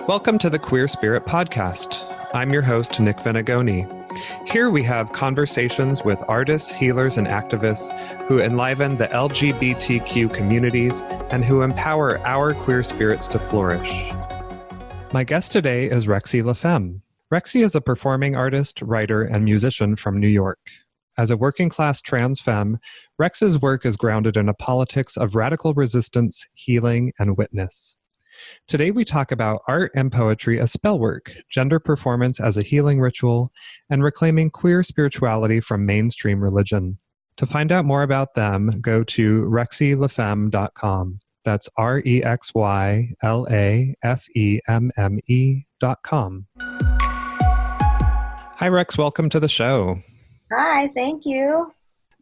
Welcome to the Queer Spirit Podcast. I'm your host, Nick Venegoni. Here we have conversations with artists, healers, and activists who enliven the LGBTQ communities and who empower our queer spirits to flourish. My guest today is rexylafemme. Rexy is a performing artist, writer, and musician from New York. As a working-class trans femme, Rex's work is grounded in a politics of radical resistance, healing, and witness. Today we talk about art and poetry as spell work, gender performance as a healing ritual, and reclaiming queer spirituality from mainstream religion. To find out more about them, go to rexylafemme.com. That's rexylafemme.com. Hi, Rex. Welcome to the show. Hi, thank you.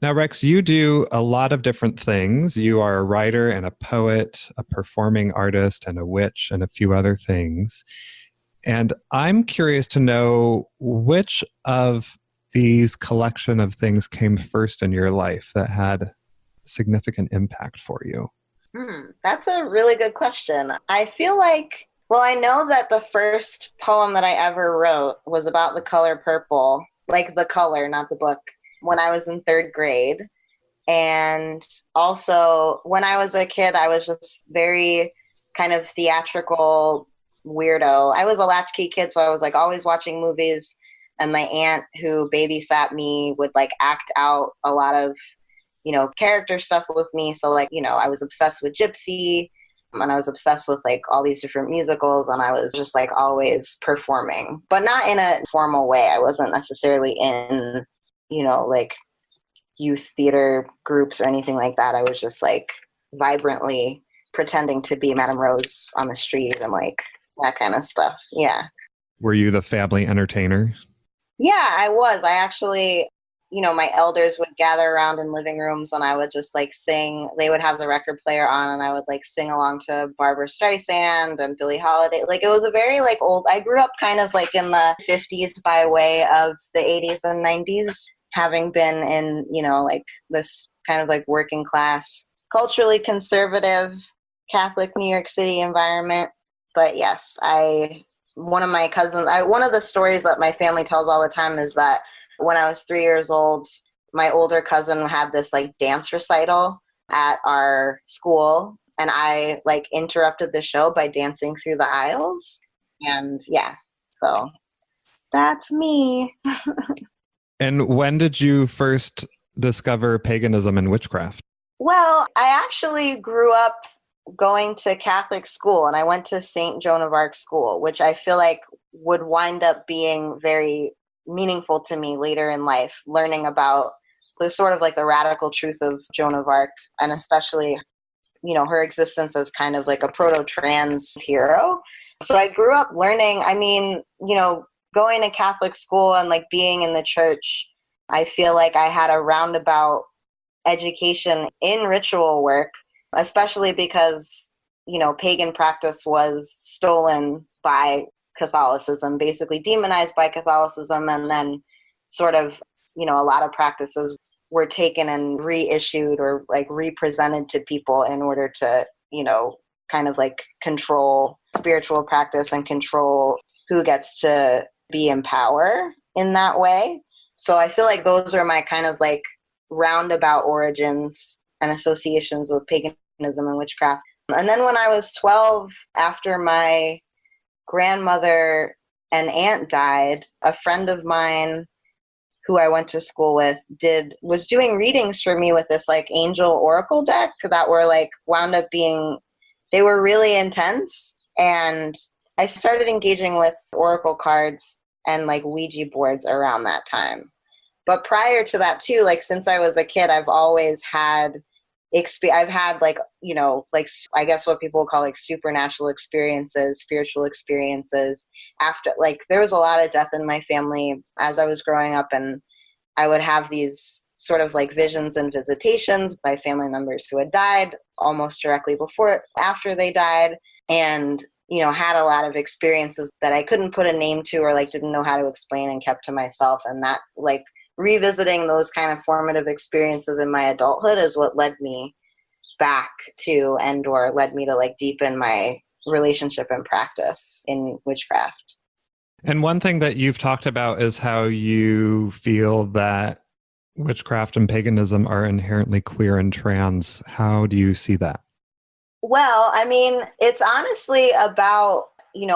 Now, Rex, you do a lot of different things. You are a writer and a poet, a performing artist, and a witch, and a few other things. And I'm curious to know which of these collection of things came first in your life that had significant impact for you? That's a really good question. I feel like, I know that the first poem that I ever wrote was about the color purple, like the color, not the book, when I was in third grade. And also when I was a kid, I was just very kind of theatrical weirdo. I was a latchkey kid, so I was like always watching movies, and my aunt who babysat me would like act out a lot of, character stuff with me. So like, I was obsessed with Gypsy, and I was obsessed with like all these different musicals, and I was just like always performing, but not in a formal way. I wasn't necessarily in like youth theater groups or anything like that. I was just like vibrantly pretending to be Madame Rose on the street and like that kind of stuff. Yeah. Were you the family entertainer? Yeah, I was. I actually, my elders would gather around in living rooms and I would just like sing. They would have the record player on and I would like sing along to Barbra Streisand and Billie Holiday. Like it was a very like old, I grew up kind of like in the 50s by way of the 80s and 90s. Having been in, like this kind of like working class, culturally conservative Catholic New York City environment. But yes, one of the stories that my family tells all the time is that when I was 3 years old, my older cousin had this like dance recital at our school. And I like interrupted the show by dancing through the aisles. And yeah, so that's me. And when did you first discover paganism and witchcraft? Well, I actually grew up going to Catholic school, and I went to St. Joan of Arc school, which I feel like would wind up being very meaningful to me later in life, learning about the sort of like the radical truth of Joan of Arc, and especially, her existence as kind of like a proto-trans hero. So I grew up learning, going to Catholic school and like being in the church, I feel like I had a roundabout education in ritual work, especially because, pagan practice was stolen by Catholicism, basically demonized by Catholicism. And then sort of, a lot of practices were taken and reissued or like represented to people in order to, kind of like control spiritual practice and control who gets to be in power in that way. So I feel like those are my kind of like roundabout origins and associations with paganism and witchcraft. And then when I was 12, after my grandmother and aunt died, a friend of mine who I went to school with was doing readings for me with this like angel oracle deck that were like wound up being, they were really intense. And I started engaging with oracle cards and like Ouija boards around that time. But prior to that too, like since I was a kid, I've always had I've had like, I guess what people call like supernatural experiences, spiritual experiences. After like there was a lot of death in my family as I was growing up, and I would have these sort of like visions and visitations by family members who had died almost directly after they died. And had a lot of experiences that I couldn't put a name to or like didn't know how to explain and kept to myself. And that like revisiting those kind of formative experiences in my adulthood is what led me back to and or led me to like deepen my relationship and practice in witchcraft. And one thing that you've talked about is how you feel that witchcraft and paganism are inherently queer and trans. How do you see that? Well, I mean, it's honestly about,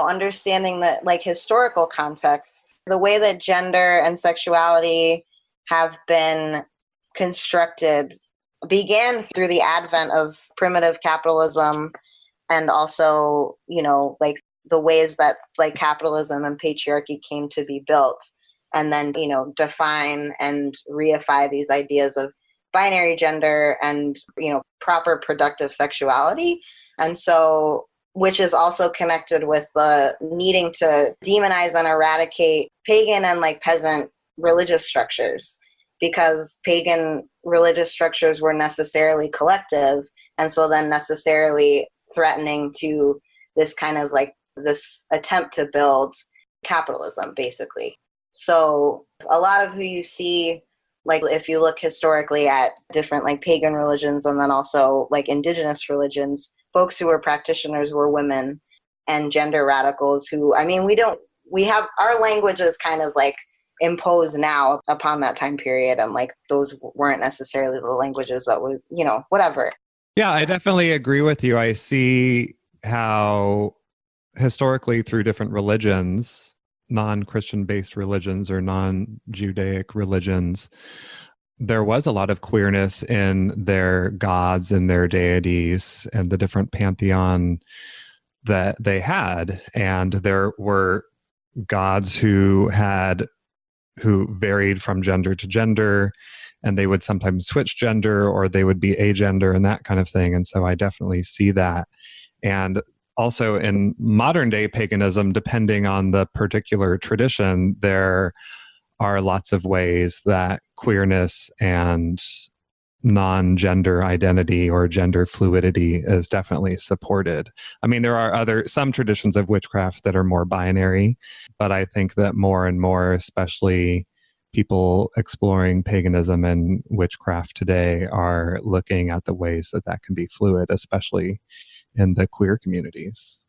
understanding that like historical context, the way that gender and sexuality have been constructed began through the advent of primitive capitalism and also, like the ways that like capitalism and patriarchy came to be built, and then, define and reify these ideas of binary gender and, proper productive sexuality. And so, which is also connected with the needing to demonize and eradicate pagan and like peasant religious structures, because pagan religious structures were necessarily collective and so then necessarily threatening to this kind of like this attempt to build capitalism, basically. So a lot of who you see, like if you look historically at different like pagan religions and then also like indigenous religions, folks who were practitioners were women and gender radicals who, I mean, we have our language is kind of like imposed now upon that time period, and like those weren't necessarily the languages that was, whatever. Yeah, I definitely agree with you. I see how historically through different religions, non-Christian based religions or non-Judaic religions, there was a lot of queerness in their gods and their deities and the different pantheon that they had. And there were gods who varied from gender to gender, and they would sometimes switch gender or they would be agender and that kind of thing. And so I definitely see that. And also in modern day paganism, depending on the particular tradition, there are lots of ways that queerness and non-gender identity or gender fluidity is definitely supported. I mean, there are some traditions of witchcraft that are more binary, but I think that more and more, especially people exploring paganism and witchcraft today, are looking at the ways that that can be fluid, especially in the queer communities.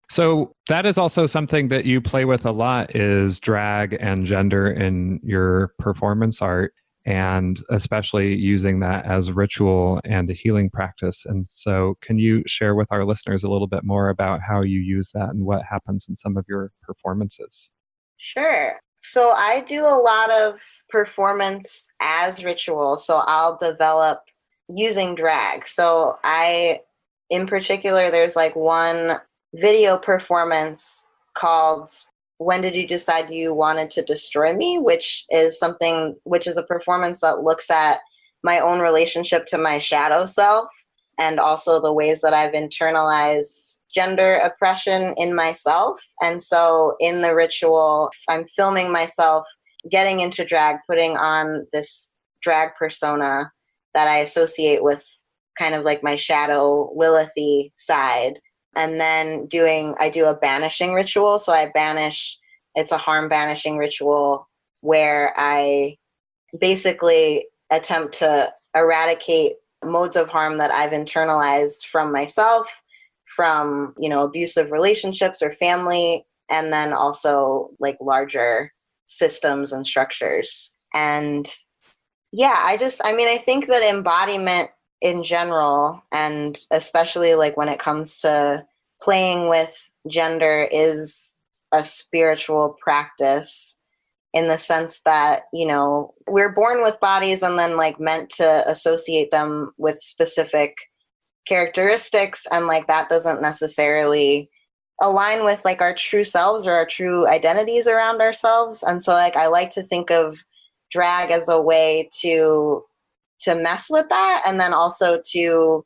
So that is also something that you play with a lot, is drag and gender in your performance art, and especially using that as ritual and a healing practice. And so can you share with our listeners a little bit more about how you use that and what happens in some of your performances? Sure. So I do a lot of performance as ritual. So I'll develop using drag. So in particular, there's like one video performance called When Did You Decide You Wanted to Destroy Me, which is a performance that looks at my own relationship to my shadow self and also the ways that I've internalized gender oppression in myself. And so in the ritual, I'm filming myself getting into drag, putting on this drag persona that I associate with kind of like my shadow Lilithy side. And then I do a banishing ritual. So it's a harm banishing ritual where I basically attempt to eradicate modes of harm that I've internalized from myself, from, abusive relationships or family, and then also like larger systems and structures. And yeah, I think that embodiment in general, and especially like when it comes to playing with gender, is a spiritual practice in the sense that, we're born with bodies and then like meant to associate them with specific characteristics, and like that doesn't necessarily align with like our true selves or our true identities around ourselves. And so like I like to think of drag as a way to mess with that, and then also to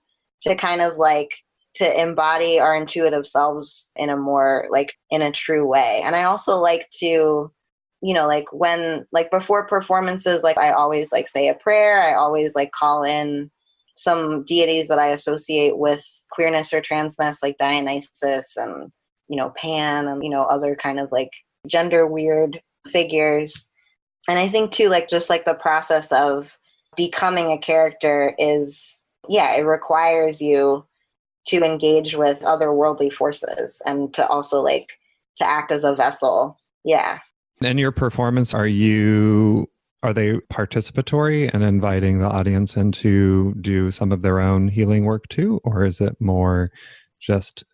kind of like to embody our intuitive selves in a more like in a true way. And I also like to, like when like before performances, like I always like say a prayer. I always like call in some deities that I associate with queerness or transness, like Dionysus and, Pan and, other kind of like gender weird figures. And I think too, like just like the process of becoming a character is, it requires you to engage with otherworldly forces and to also like to act as a vessel. Yeah. And your performance, are they participatory and inviting the audience in to do some of their own healing work too? Or is it more just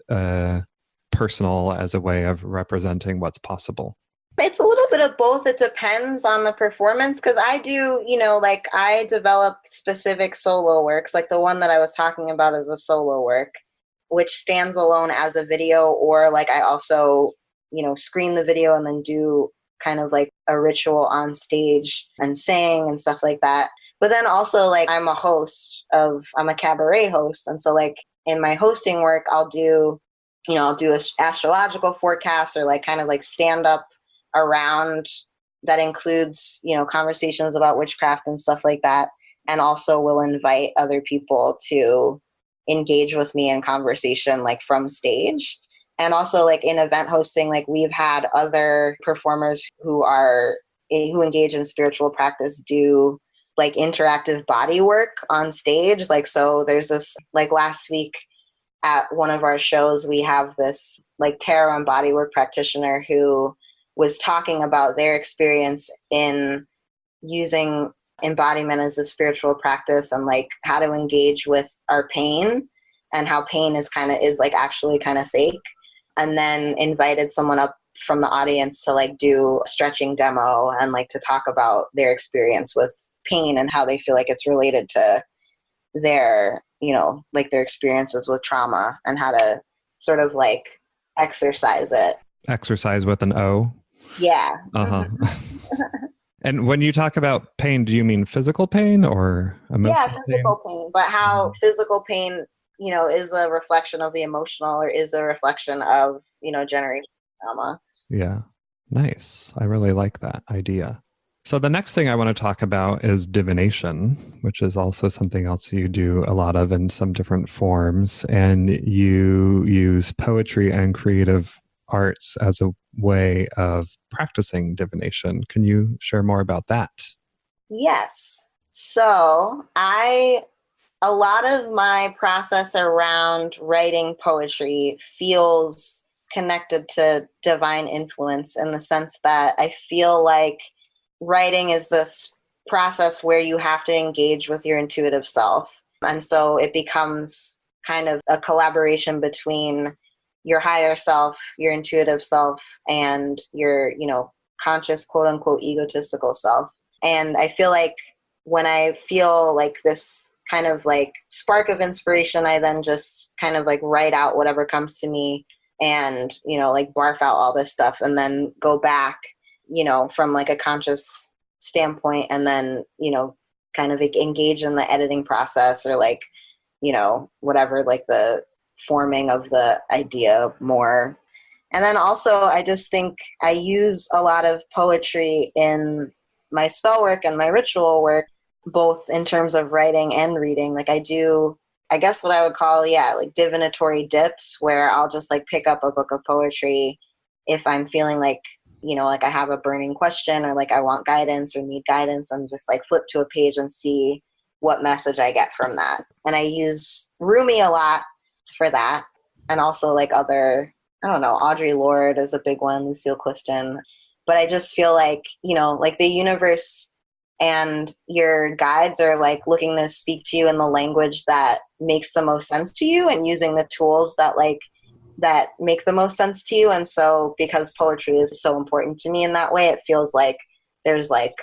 personal as a way of representing what's possible? It's a little bit of both. It depends on the performance, because I do, like I develop specific solo works. Like the one that I was talking about is a solo work, which stands alone as a video, or like I also, screen the video and then do kind of like a ritual on stage and sing and stuff like that. But then also like I'm a cabaret host. And so like in my hosting work, I'll do an astrological forecast or like kind of like stand up around that includes, conversations about witchcraft and stuff like that. And also will invite other people to engage with me in conversation, like from stage. And also like in event hosting, like we've had other performers who engage in spiritual practice do like interactive body work on stage. Like, so there's this, like last week at one of our shows, we have this like tarot and bodywork practitioner who was talking about their experience in using embodiment as a spiritual practice and like how to engage with our pain and how pain is like actually kind of fake. And then invited someone up from the audience to like do a stretching demo and like to talk about their experience with pain and how they feel like it's related to their, like their experiences with trauma and how to sort of like exercise it. Exercise with an O? Yeah. Uh-huh. And when you talk about pain, do you mean physical pain or emotional pain? Yeah, physical pain, but how physical pain, is a reflection of the emotional or is a reflection of, generational trauma. Yeah. Nice. I really like that idea. So the next thing I want to talk about is divination, which is also something else you do a lot of in some different forms. And you use poetry and creative arts as a way of practicing divination. Can you share more about that? Yes. So a lot of my process around writing poetry feels connected to divine influence in the sense that I feel like writing is this process where you have to engage with your intuitive self. And so it becomes kind of a collaboration between your higher self, your intuitive self, and your, conscious, quote unquote, egotistical self. And I feel like when I feel like this kind of like spark of inspiration, I then just kind of like write out whatever comes to me and, like barf out all this stuff and then go back, from like a conscious standpoint and then, kind of engage in the editing process or like, whatever, like the forming of the idea more. And then also I just think I use a lot of poetry in my spell work and my ritual work, both in terms of writing and reading. Like I do, I guess what I would call, like divinatory dips where I'll just like pick up a book of poetry if I'm feeling like, like I have a burning question or like I want guidance or need guidance, and just like flip to a page and see what message I get from that. And I use Rumi a lot for that. And also like other, I don't know, Audre Lorde is a big one, Lucille Clifton. But I just feel like, like the universe and your guides are like looking to speak to you in the language that makes the most sense to you and using the tools that make the most sense to you. And so because poetry is so important to me in that way, it feels like there's like,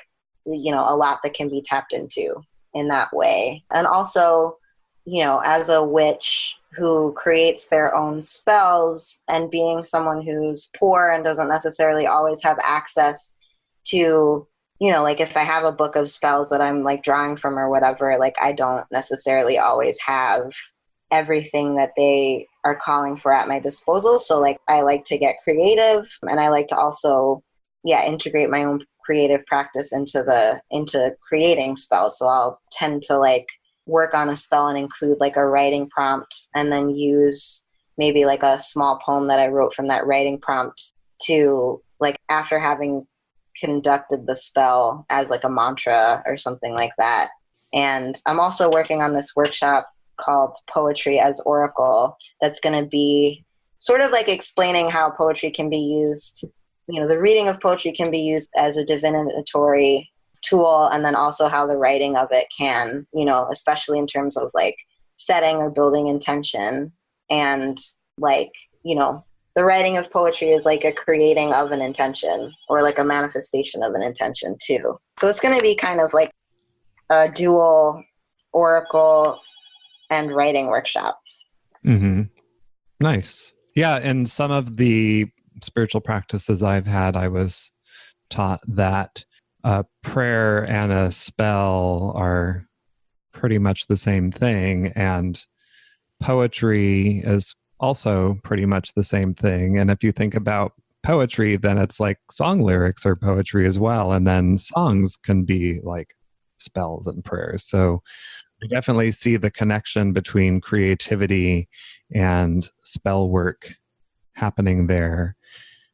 a lot that can be tapped into in that way. And also, as a witch who creates their own spells and being someone who's poor and doesn't necessarily always have access to, like if I have a book of spells that I'm like drawing from or whatever, like I don't necessarily always have everything that they are calling for at my disposal. So like I like to get creative and I like to also, integrate my own creative practice into creating spells. So I'll tend to like work on a spell and include like a writing prompt and then use maybe like a small poem that I wrote from that writing prompt to like after having conducted the spell as like a mantra or something like that. And I'm also working on this workshop called Poetry as Oracle that's going to be sort of like explaining how poetry can be used. The reading of poetry can be used as a divinatory tool, and then also how the writing of it can, especially in terms of like setting or building intention. And like, the writing of poetry is like a creating of an intention or like a manifestation of an intention too. So it's going to be kind of like a dual oracle and writing workshop. Mm-hmm. Nice. Yeah. And some of the spiritual practices I've had, I was taught that a prayer and a spell are pretty much the same thing. And poetry is also pretty much the same thing. And if you think about poetry, then it's like song lyrics are poetry as well. And then songs can be like spells and prayers. So I definitely see the connection between creativity and spell work happening there,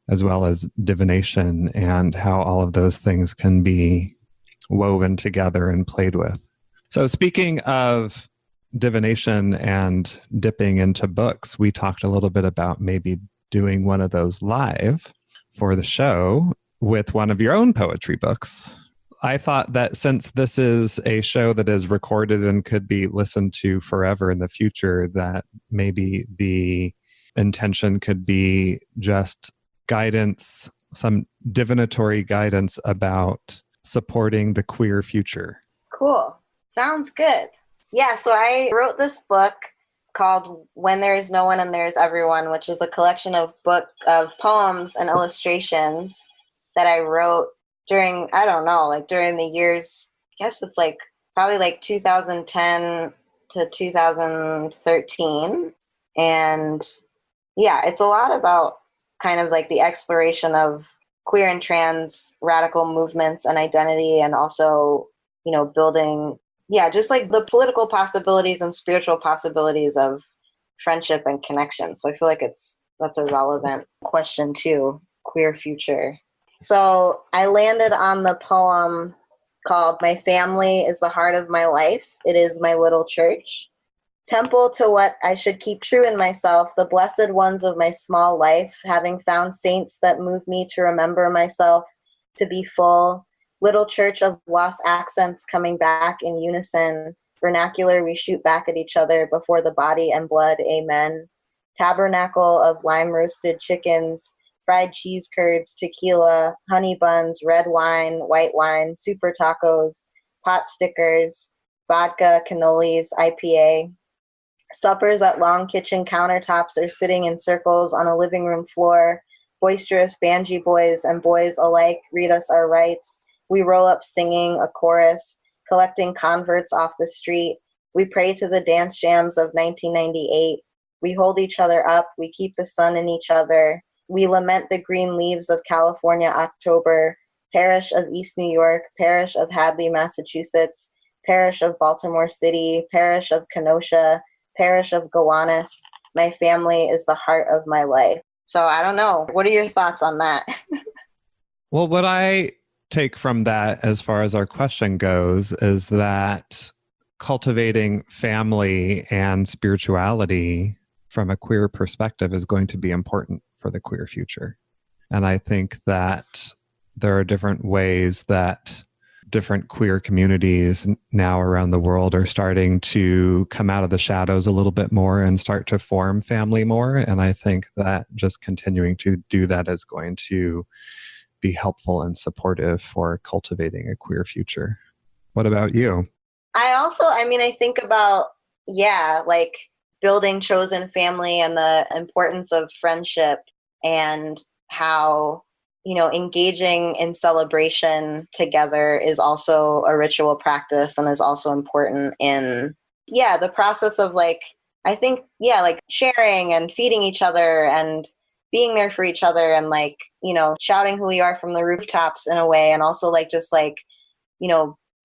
as well as divination, and how all of those things can be woven together and played with. So speaking of divination and dipping into books, we talked a little bit about maybe doing one of those live for the show with one of your own poetry books. I thought that since this is a show that is recorded and could be listened to forever in the future, that maybe the intention could be just guidance, some divinatory guidance about supporting the queer future. Cool. Sounds good. Yeah, so I wrote this book called When There Is No One and There Is Everyone, which is a collection of poems and illustrations that I wrote during the years, I guess it's like probably like 2010 to 2013. And yeah, it's a lot about kind of like the exploration of queer and trans radical movements and identity, and also, building, just like the political possibilities and spiritual possibilities of friendship and connection. So I feel like that's a relevant question too, queer future. So I landed on the poem called "My Family is the Heart of My Life. It is my little church. Temple to what I should keep true in myself, the blessed ones of my small life, having found saints that move me to remember myself, to be full. Little church of lost accents coming back in unison. Vernacular we shoot back at each other before the body and blood, amen. Tabernacle of lime-roasted chickens, fried cheese curds, tequila, honey buns, red wine, white wine, super tacos, pot stickers, vodka, cannolis, IPA. Suppers at long kitchen countertops or sitting in circles on a living room floor. Boisterous banjee boys and boys alike read us our rights. We roll up singing a chorus, collecting converts off the street. We pray to the dance jams of 1998. We hold each other up. We keep the sun in each other. We lament the green leaves of California October. Parish of East New York, Parish of Hadley, Massachusetts, Parish of Baltimore City, Parish of Kenosha, Parish of Gowanus. My family is the heart of my life. So I don't know. What are your thoughts on that? Well, what I take from that as far as our question goes is that cultivating family and spirituality from a queer perspective is going to be important for the queer future. And I think that there are different ways that different queer communities now around the world are starting to come out of the shadows a little bit more and start to form family more. And I think that just continuing to do that is going to be helpful and supportive for cultivating a queer future. What about you? I think about, like building chosen family and the importance of friendship, and how, engaging in celebration together is also a ritual practice and is also important in, the process of like sharing and feeding each other and being there for each other, and like, shouting who we are from the rooftops in a way. And also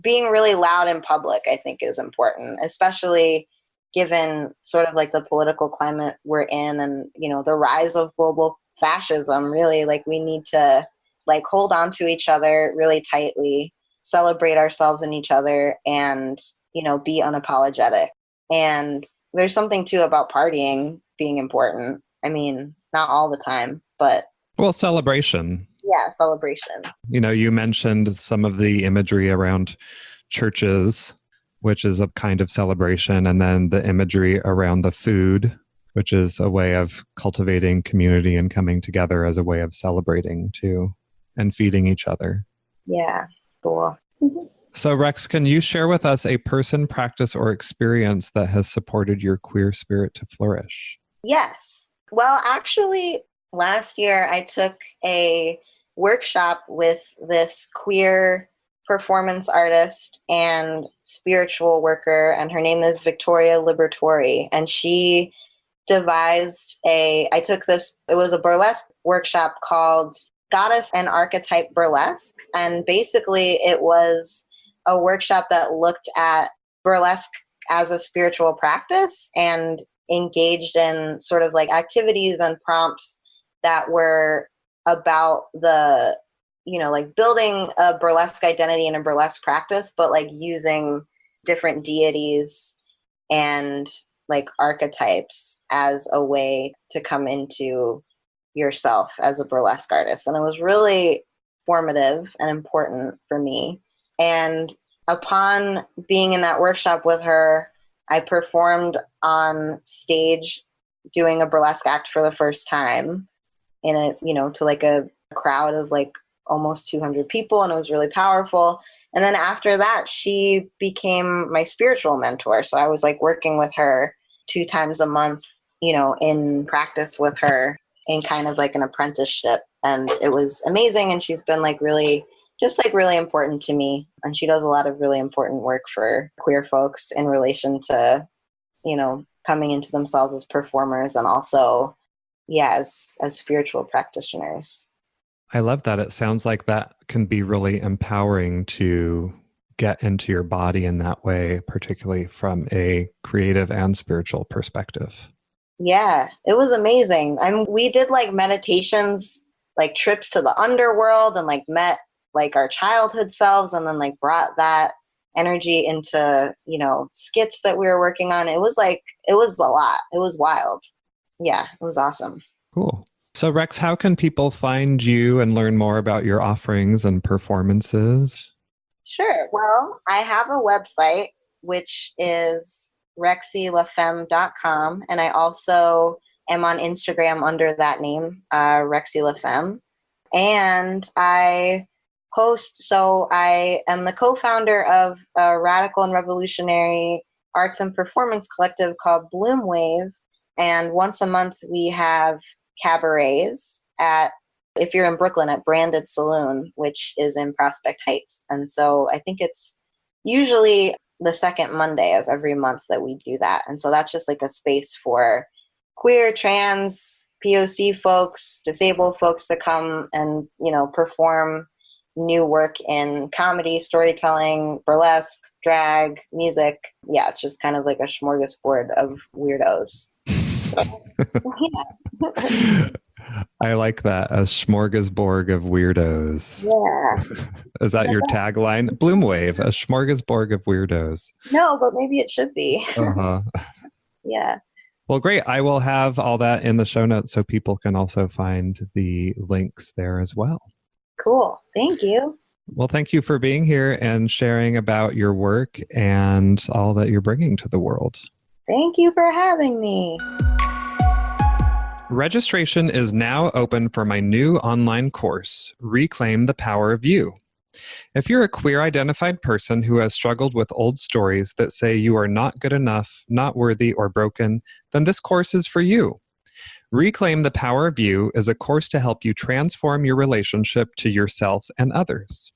being really loud in public, I think is important, especially given sort of like the political climate we're in, and, the rise of global fascism. Really, like, we need to like hold on to each other really tightly, celebrate ourselves and each other, and, be unapologetic. And there's something too about partying being important. I mean, not all the time, but Well, celebration. yeah, celebration. You know, you mentioned some of the imagery around churches, which is a kind of celebration, and then the imagery around the food, which is a way of cultivating community and coming together as a way of celebrating too, and feeding each other. Yeah, cool. So Rex, can you share with us a person, practice, or experience that has supported your queer spirit to flourish? Yes. Well, actually, last year I took a workshop with this queer performance artist and spiritual worker, and her name is Victoria Libertori. And she devised it was a burlesque workshop called Goddess and Archetype Burlesque. And basically it was a workshop that looked at burlesque as a spiritual practice and engaged in sort of like activities and prompts that were about the, like building a burlesque identity and a burlesque practice, but like using different deities and like archetypes as a way to come into yourself as a burlesque artist. And it was really formative and important for me. And upon being in that workshop with her, I performed on stage doing a burlesque act for the first time to like a crowd of like almost 200 people. And it was really powerful. And then after that, she became my spiritual mentor. So I was like working with her 2 times a month, in practice with her in kind of like an apprenticeship. And it was amazing. And she's been like really important to me. And she does a lot of really important work for queer folks in relation to, coming into themselves as performers and also, as spiritual practitioners. I love that. It sounds like that can be really empowering to get into your body in that way, particularly from a creative and spiritual perspective. Yeah, it was amazing. We did like meditations, like trips to the underworld, and like met like our childhood selves, and then like brought that energy into, skits that we were working on. It was a lot. It was wild. Yeah, it was awesome. Cool. So Rex, how can people find you and learn more about your offerings and performances? Sure. Well, I have a website, which is rexylafemme.com. And I also am on Instagram under that name, rexylafemme. And I am the co-founder of a radical and revolutionary arts and performance collective called Bloom Wave. And once a month we have cabarets if you're in Brooklyn, at Branded Saloon, which is in Prospect Heights. And so I think it's usually the second Monday of every month that we do that. And so that's just like a space for queer, trans, POC folks, disabled folks to come and, perform new work in comedy, storytelling, burlesque, drag, music. Yeah, it's just kind of like a smorgasbord of weirdos. Yeah. I like that. A smorgasbord of weirdos. Yeah. Is that your tagline? Bloomwave, a smorgasbord of weirdos. No, but maybe it should be. Uh-huh. Yeah. Well, great. I will have all that in the show notes so people can also find the links there as well. Cool. Thank you. Well, thank you for being here and sharing about your work and all that you're bringing to the world. Thank you for having me. Registration is now open for my new online course, Reclaim the Power of You. If you're a queer-identified person who has struggled with old stories that say you are not good enough, not worthy, or broken, then this course is for you. Reclaim the Power of You is a course to help you transform your relationship to yourself and others.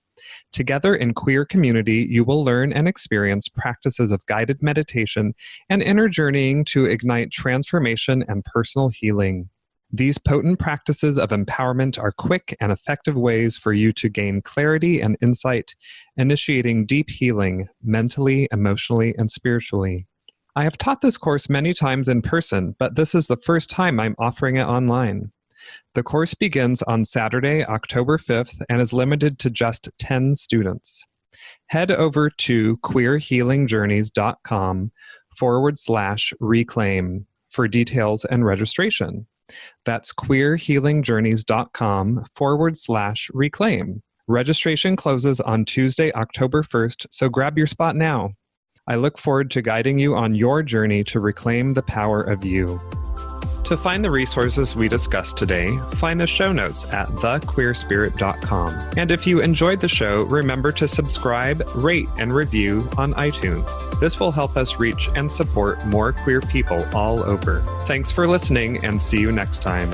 Together in queer community, you will learn and experience practices of guided meditation and inner journeying to ignite transformation and personal healing. These potent practices of empowerment are quick and effective ways for you to gain clarity and insight, initiating deep healing mentally, emotionally, and spiritually. I have taught this course many times in person, but this is the first time I'm offering it online. The course begins on Saturday, October 5th, and is limited to just 10 students. Head over to queerhealingjourneys.com queerhealingjourneys.com/reclaim for details and registration. That's queerhealingjourneys.com/reclaim. Registration closes on Tuesday, October 1st, so grab your spot now. I look forward to guiding you on your journey to reclaim the power of you. To find the resources we discussed today, find the show notes at thequeerspirit.com. And if you enjoyed the show, remember to subscribe, rate, and review on iTunes. This will help us reach and support more queer people all over. Thanks for listening, and see you next time.